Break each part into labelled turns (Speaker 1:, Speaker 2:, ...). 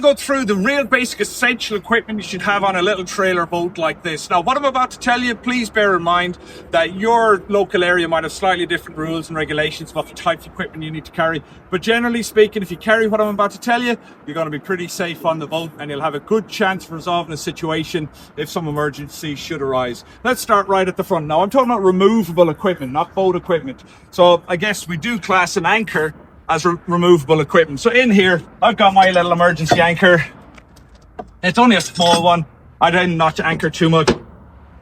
Speaker 1: Go through the real basic essential equipment you should have on a little trailer boat like this. Now, what I'm about to tell you, please bear in mind that your local area might have slightly different rules and regulations about the types of equipment you need to carry. But generally speaking, if you carry what I'm about to tell you, you're going to be pretty safe on the boat and you'll have a good chance of resolving a situation if some emergency should arise. Let's start right at the front. Now, I'm talking about removable equipment, not boat equipment. So I guess we do class an anchor as removable equipment. So in here, I've got my little emergency anchor. It's only a small one. I tend not to anchor too much.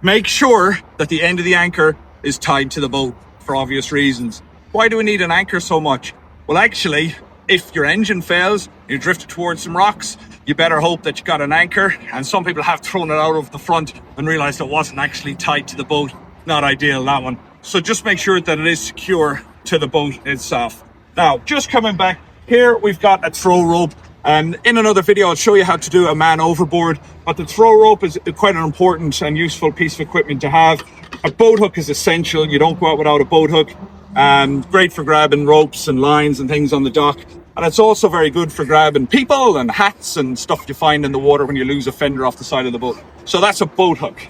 Speaker 1: Make sure that the end of the anchor is tied to the boat for obvious reasons. Why do we need an anchor so much? Well, actually, if your engine fails, you drifted towards some rocks, you better hope that you got an anchor. And some people have thrown it out of the front and realized it wasn't actually tied to the boat. Not ideal, that one. So just make sure that it is secure to the boat itself. Now, just coming back here, we've got a throw rope. And in another video, I'll show you how to do a man overboard. But the throw rope is quite an important and useful piece of equipment to have. A boat hook is essential. You don't go out without a boat hook. Great for grabbing ropes and lines and things on the dock. And it's also very good for grabbing people and hats and stuff you find in the water when you lose a fender off the side of the boat. So that's a boat hook.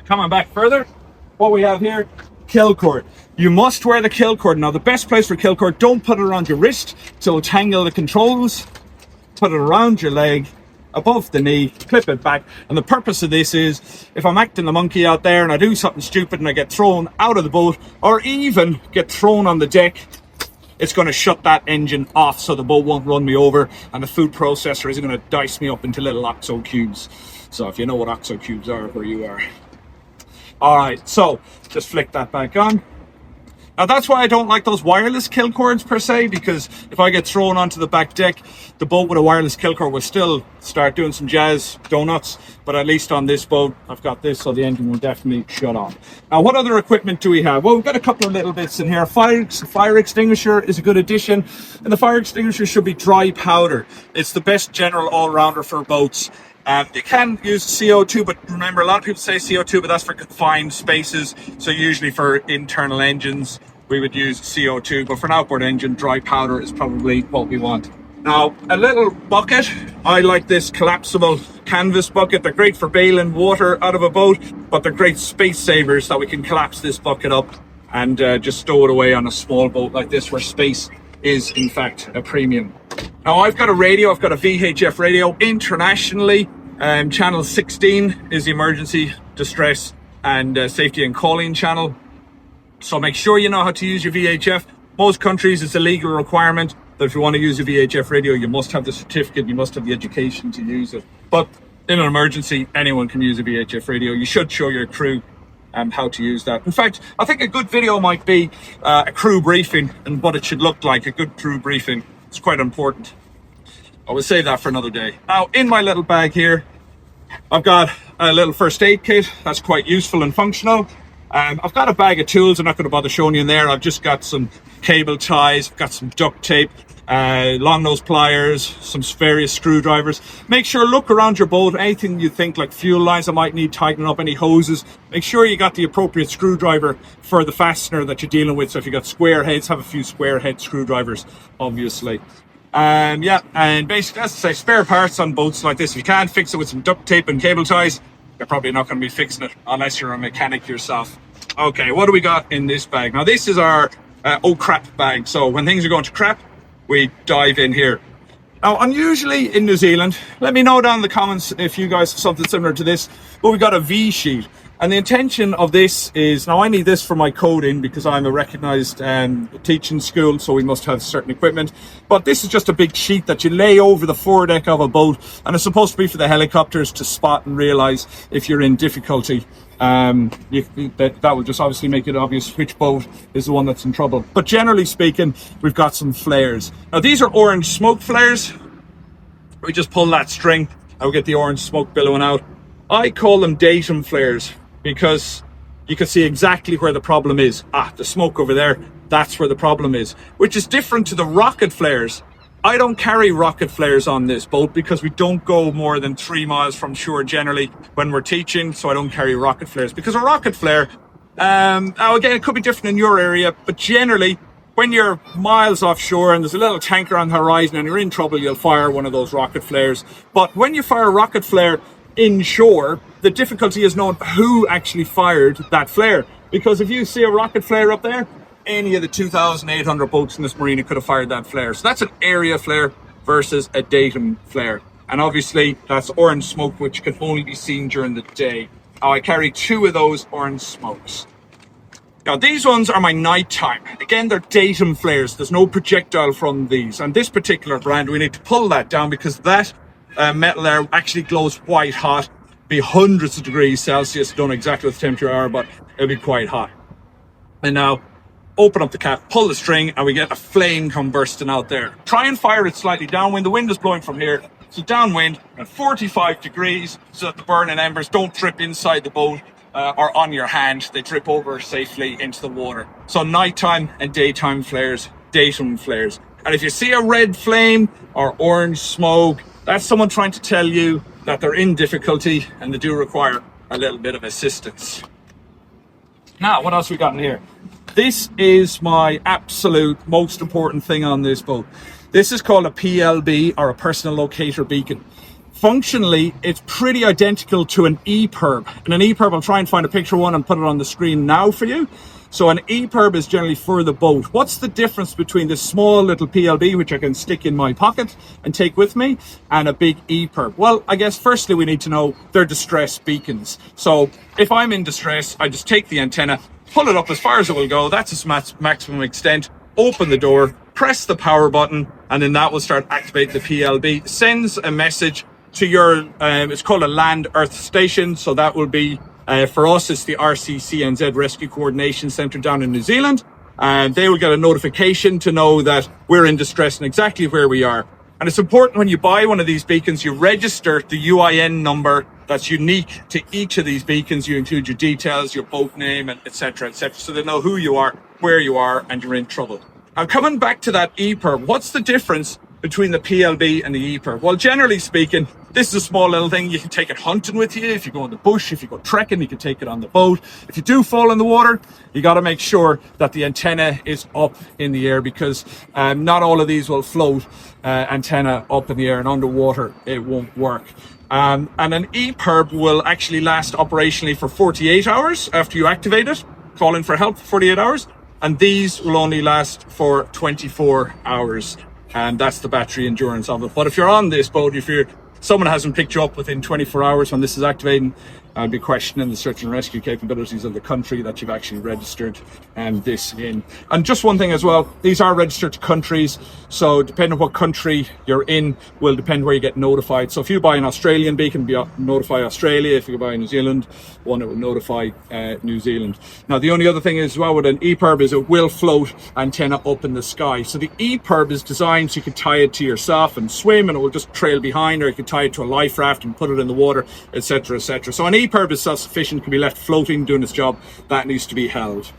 Speaker 1: Coming back further, what we have here, kill cord. You must wear the kill cord. Now, the best place for kill cord, don't put it around your wrist, so it'll tangle the controls. Put it around your leg, above the knee, clip it back. And the purpose of this is, if I'm acting the monkey out there and I do something stupid and I get thrown out of the boat, or even get thrown on the deck, it's going to shut that engine off so the boat won't run me over, and the food processor isn't going to dice me up into little OXO cubes. So if you know what OXO cubes are, where you are. All right, so just flick that back on. Now, that's why I don't like those wireless kill cords per se, because if I get thrown onto the back deck, the boat with a wireless kill cord will still start doing some jazz donuts. But at least on this boat, I've got this, so the engine will definitely shut off. Now, what other equipment do we have? Well, we've got a couple of little bits in here. Fire extinguisher is a good addition. And the fire extinguisher should be dry powder. It's the best general all-rounder for boats. You can use CO2, but remember, a lot of people say CO2, but that's for confined spaces. So usually for internal engines, we would use CO2, but for an outboard engine, dry powder is probably what we want. Now, a little bucket. I like this collapsible canvas bucket. They're great for bailing water out of a boat, but they're great space savers, that we can collapse this bucket up and just stow it away on a small boat like this, where space is in fact a premium. Now, I've got a radio. I've got a VHF radio internationally. Channel 16 is the emergency distress and safety and calling channel. So make sure you know how to use your VHF. Most countries, it's a legal requirement that if you want to use a VHF radio, you must have the certificate, you must have the education to use it. But in an emergency, anyone can use a VHF radio. You should show your crew how to use that. In fact, I think a good video might be a crew briefing and what it should look like. A good crew briefing. It's quite important. I will save that for another day. Now, in my little bag here, I've got a little first aid kit. That's quite useful and functional. I've got a bag of tools. I'm not going to bother showing you in there. I've just got some cable ties, I've got some duct tape, long nose pliers, some various screwdrivers. Make sure, look around your boat, anything you think like fuel lines I might need tightening up, any hoses. Make sure you got the appropriate screwdriver for the fastener that you're dealing with. So if you got square heads, have a few square head screwdrivers, obviously. And basically, as I say, spare parts on boats like this. If you can't fix it with some duct tape and cable ties, you're probably not going to be fixing it unless you're a mechanic yourself. Okay, what do we got in this bag? Now, this is our oh crap bag. So when things are going to crap, we dive in here. Now, unusually in New Zealand, let me know down in the comments if you guys have something similar to this, but we got a V sheet. And the intention of this is, now I need this for my coding because I'm a recognized teaching school, so we must have certain equipment. But this is just a big sheet that you lay over the foredeck of a boat, and it's supposed to be for the helicopters to spot and realize if you're in difficulty. That will just obviously make it obvious which boat is the one that's in trouble. But generally speaking, we've got some flares. Now, these are orange smoke flares. We just pull that string and we get the orange smoke billowing out. I call them datum flares, because you can see exactly where the problem is. The smoke over there, that's where the problem is, which is different to the rocket flares. I don't carry rocket flares on this boat because we don't go more than 3 miles from shore generally when we're teaching, so I don't carry rocket flares. Because a rocket flare, now again, it could be different in your area, but generally when you're miles offshore and there's a little tanker on the horizon and you're in trouble, you'll fire one of those rocket flares. But when you fire a rocket flare inshore, the difficulty is knowing who actually fired that flare. Because if you see a rocket flare up there, any of the 2,800 boats in this marina could have fired that flare. So that's an area flare versus a datum flare. And obviously that's orange smoke, which can only be seen during the day. Now I carry 2 of those orange smokes. Now these ones are my nighttime. Again, they're datum flares. There's no projectile from these. And this particular brand, we need to pull that down because that metal there actually glows white hot. Be hundreds of degrees Celsius. Don't know exactly what the temperature are, but it'll be quite hot. And now open up the cap, pull the string, and we get a flame come bursting out there. Try and fire it slightly downwind. The wind is blowing from here. So downwind at 45 degrees so that the burning embers don't drip inside the boat or on your hand. They drip over safely into the water. So nighttime and daytime flares, datum flares. And if you see a red flame or orange smoke, that's someone trying to tell you that they're in difficulty and they do require a little bit of assistance. Now, what else we got in here? This is my absolute most important thing on this boat. This is called a PLB, or a personal locator beacon. Functionally, it's pretty identical to an EPIRB. And an EPIRB, I'll try and find a picture of one and put it on the screen now for you. So an EPIRB is generally for the boat. What's the difference between this small little PLB, which I can stick in my pocket and take with me, and a big EPIRB? Well, I guess firstly we need to know they're distress beacons. So if I'm in distress, I just take the antenna, pull it up as far as it will go. That's its maximum extent. Open the door, press the power button, and then that will start activating the PLB. Sends a message to your, it's called a land earth station. So that will be, for us, it's the RCCNZ Rescue Coordination Centre down in New Zealand. And they will get a notification to know that we're in distress and exactly where we are. And it's important when you buy one of these beacons, you register the UIN number that's unique to each of these beacons. You include your details, your boat name, and etc., etc., so they know who you are, where you are, and you're in trouble. Now, coming back to that EPIRB, what's the difference between the PLB and the EPIRB? Well, generally speaking, this is a small little thing. You can take it hunting with you. If you go in the bush, if you go trekking, you can take it on the boat. If you do fall in the water, you got to make sure that the antenna is up in the air, because not all of these will float antenna up in the air, and underwater it won't work. And an EPIRB will actually last operationally for 48 hours after you activate it. Call in for help for 48 hours. And these will only last for 24 hours. And that's the battery endurance of it. But if you're on this boat, if someone hasn't picked you up within 24 hours when this is activating, I'll be questioning the search and rescue capabilities of the country that you've actually registered this in. And just one thing as well, these are registered to countries, so depending on what country you're in will depend where you get notified. So if you buy an Australian beacon, it'll notify Australia. If you buy a New Zealand one, it will notify New Zealand. Now the only other thing as well with an EPIRB is it will float antenna up in the sky. So the EPIRB is designed so you can tie it to yourself and swim, and it will just trail behind, or you can tie it to a life raft and put it in the water, etc., etc. So an EPIRB is self-sufficient, can be left floating, doing its job. That needs to be held.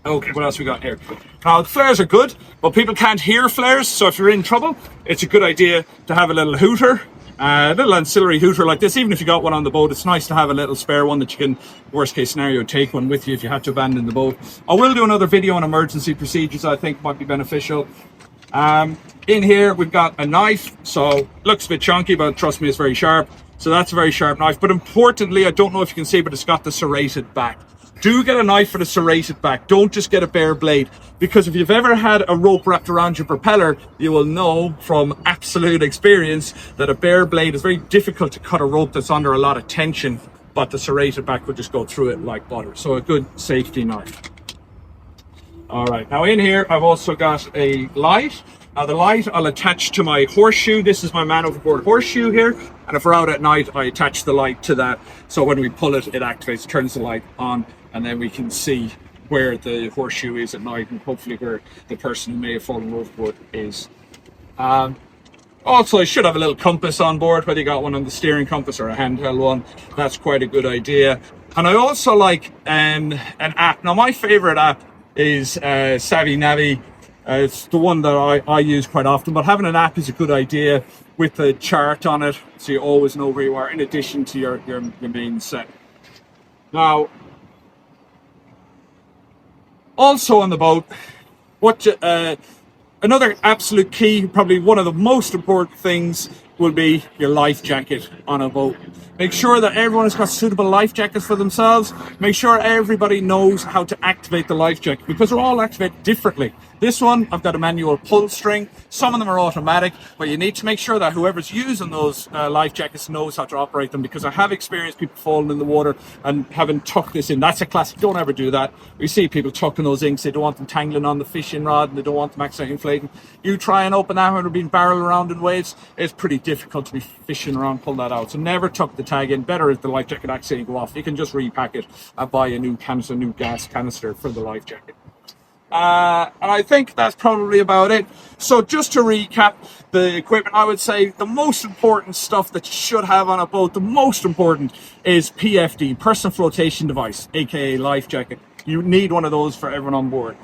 Speaker 1: Okay, what else we got here? Now, the flares are good, but people can't hear flares, so if you're in trouble, it's a good idea to have a little hooter, a little ancillary hooter like this. Even if you got one on the boat, it's nice to have a little spare one that you can, worst case scenario, take one with you if you had to abandon the boat. I will do another video on emergency procedures I think might be beneficial. In here, we've got a knife, so looks a bit chunky, but trust me, it's very sharp. So that's a very sharp knife. But importantly, I don't know if you can see, but it's got the serrated back. Do get a knife for the serrated back. Don't just get a bare blade, because if you've ever had a rope wrapped around your propeller, you will know from absolute experience that a bare blade is very difficult to cut a rope that's under a lot of tension, but the serrated back would just go through it like butter. So a good safety knife. All right, now in here, I've also got a light. Now the light I'll attach to my horseshoe. This is my man overboard horseshoe here. And if we're out at night, I attach the light to that. So when we pull it, it activates, turns the light on, and then we can see where the horseshoe is at night, and hopefully where the person who may have fallen overboard is. Also, I should have a little compass on board, whether you got one on the steering compass or a handheld one. That's quite a good idea. And I also like an app. Now my favorite app is Savvy Navi. It's the one that I use quite often, but having an app is a good idea with a chart on it, so you always know where you are, in addition to your main set. Now, also on the boat, Another absolute key, probably one of the most important things, will be your life jacket on a boat. Make sure that everyone has got suitable life jackets for themselves. Make sure everybody knows how to activate the life jacket, because they're all activated differently. This one, I've got a manual pull string. Some of them are automatic, but you need to make sure that whoever's using those life jackets knows how to operate them, because I have experienced people falling in the water and having tucked this in. That's a classic. Don't ever do that. We see people tucking those inks. They don't want them tangling on the fishing rod, and they don't want them accidentally inflating. You try and open that when they're being barreled around in waves, it's pretty difficult to be fishing around, pull that out. So never tuck the tag in. Better if the life jacket accidentally go off, you can just repack it and buy a new gas canister for the life jacket. And I think that's probably about it. So just to recap the equipment, I would say the most important stuff that you should have on a boat, the most important is PFD, personal flotation device, aka life jacket. You need one of those for everyone on board.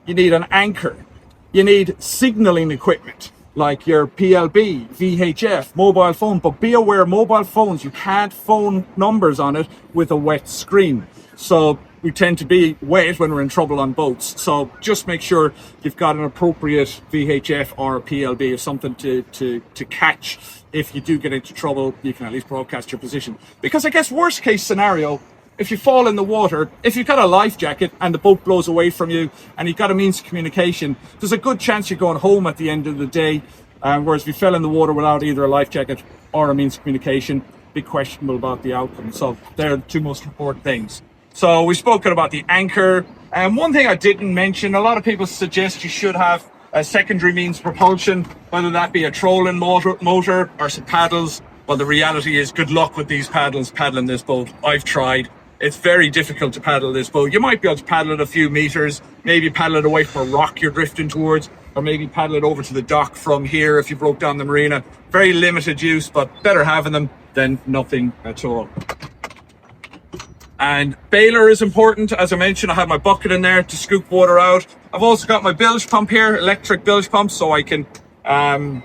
Speaker 1: You need an anchor. You need signaling equipment like your PLB, VHF, mobile phone. But be aware, mobile phones, you can't phone numbers on it with a wet screen. So we tend to be wet when we're in trouble on boats. So just make sure you've got an appropriate VHF or a PLB or something to catch. If you do get into trouble, you can at least broadcast your position. Because I guess worst case scenario, if you fall in the water, if you've got a life jacket and the boat blows away from you and you've got a means of communication, there's a good chance you're going home at the end of the day. Whereas if you fell in the water without either a life jacket or a means of communication, be questionable about the outcome. So they're the two most important things. So we've spoken about the anchor. And one thing I didn't mention, a lot of people suggest you should have a secondary means of propulsion, whether that be a trolling motor or some paddles. Well, the reality is, good luck with these paddles paddling this boat. I've tried. It's very difficult to paddle this boat. You might be able to paddle it a few meters, maybe paddle it away from a rock you're drifting towards, or maybe paddle it over to the dock from here if you broke down the marina. Very limited use, but better having them than nothing at all. And bailer is important. As I mentioned, I have my bucket in there to scoop water out. I've also got my bilge pump here, electric bilge pump, so I can pump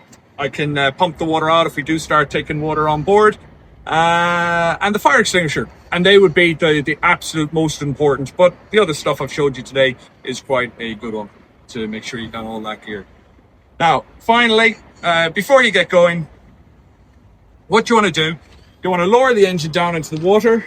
Speaker 1: the water out if we do start taking water on board. And the fire extinguisher. And they would be the absolute most important. But the other stuff I've showed you today is quite a good one to make sure you got all that gear. Now, finally, before you get going, what you want to do, you want to lower the engine down into the water.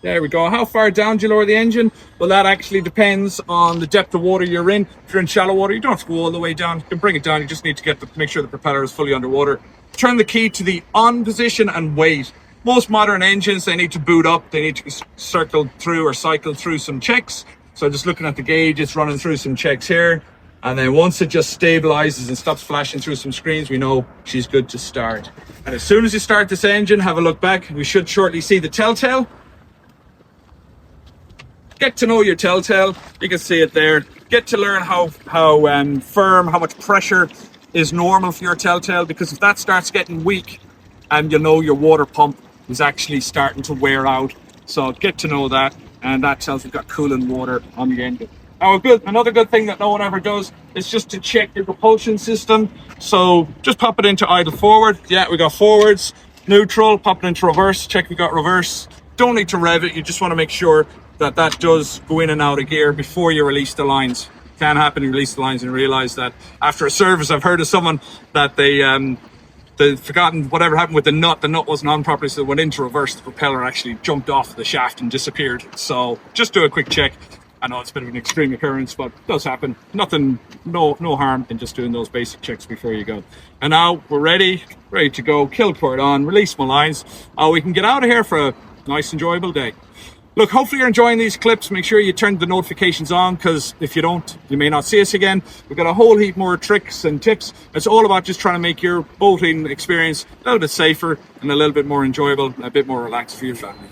Speaker 1: There we go. How far down do you lower the engine? Well, that actually depends on the depth of water you're in. If you're in shallow water, you don't have to go all the way down. You can bring it down. You just need to make sure the propeller is fully underwater. Turn the key to the on position and wait. Most modern engines, they need to boot up. They need to cycle through some checks. So just looking at the gauge, it's running through some checks here. And then once it just stabilizes and stops flashing through some screens, we know she's good to start. And as soon as you start this engine, have a look back. We should shortly see the telltale. Get to know your telltale. You can see it there. Get to learn how firm, how much pressure is normal for your telltale, because if that starts getting weak, and you know your water pump is actually starting to wear out. So get to know that, and that tells you've got cooling water on the engine. Now, another good thing that no one ever does is just to check your propulsion system. So just pop it into idle forward. Yeah, we got forwards, neutral, pop it into reverse, check we got reverse. Don't need to rev it, you just want to make sure that does go in and out of gear before you release the lines. It can happen, you release the lines and realize that after a service, I've heard of someone that they'd forgotten whatever happened with the nut wasn't on properly, so it went into reverse, the propeller actually jumped off the shaft and disappeared. So just do a quick check. I know it's a bit of an extreme occurrence, but it does happen. Nothing, no harm in just doing those basic checks before you go. And now we're ready to go, kill port on, release my lines. We can get out of here for a nice enjoyable day. Look, hopefully you're enjoying these clips. Make sure you turn the notifications on, because if you don't, you may not see us again. We've got a whole heap more tricks and tips. It's all about just trying to make your boating experience a little bit safer and a little bit more enjoyable, a bit more relaxed for your family.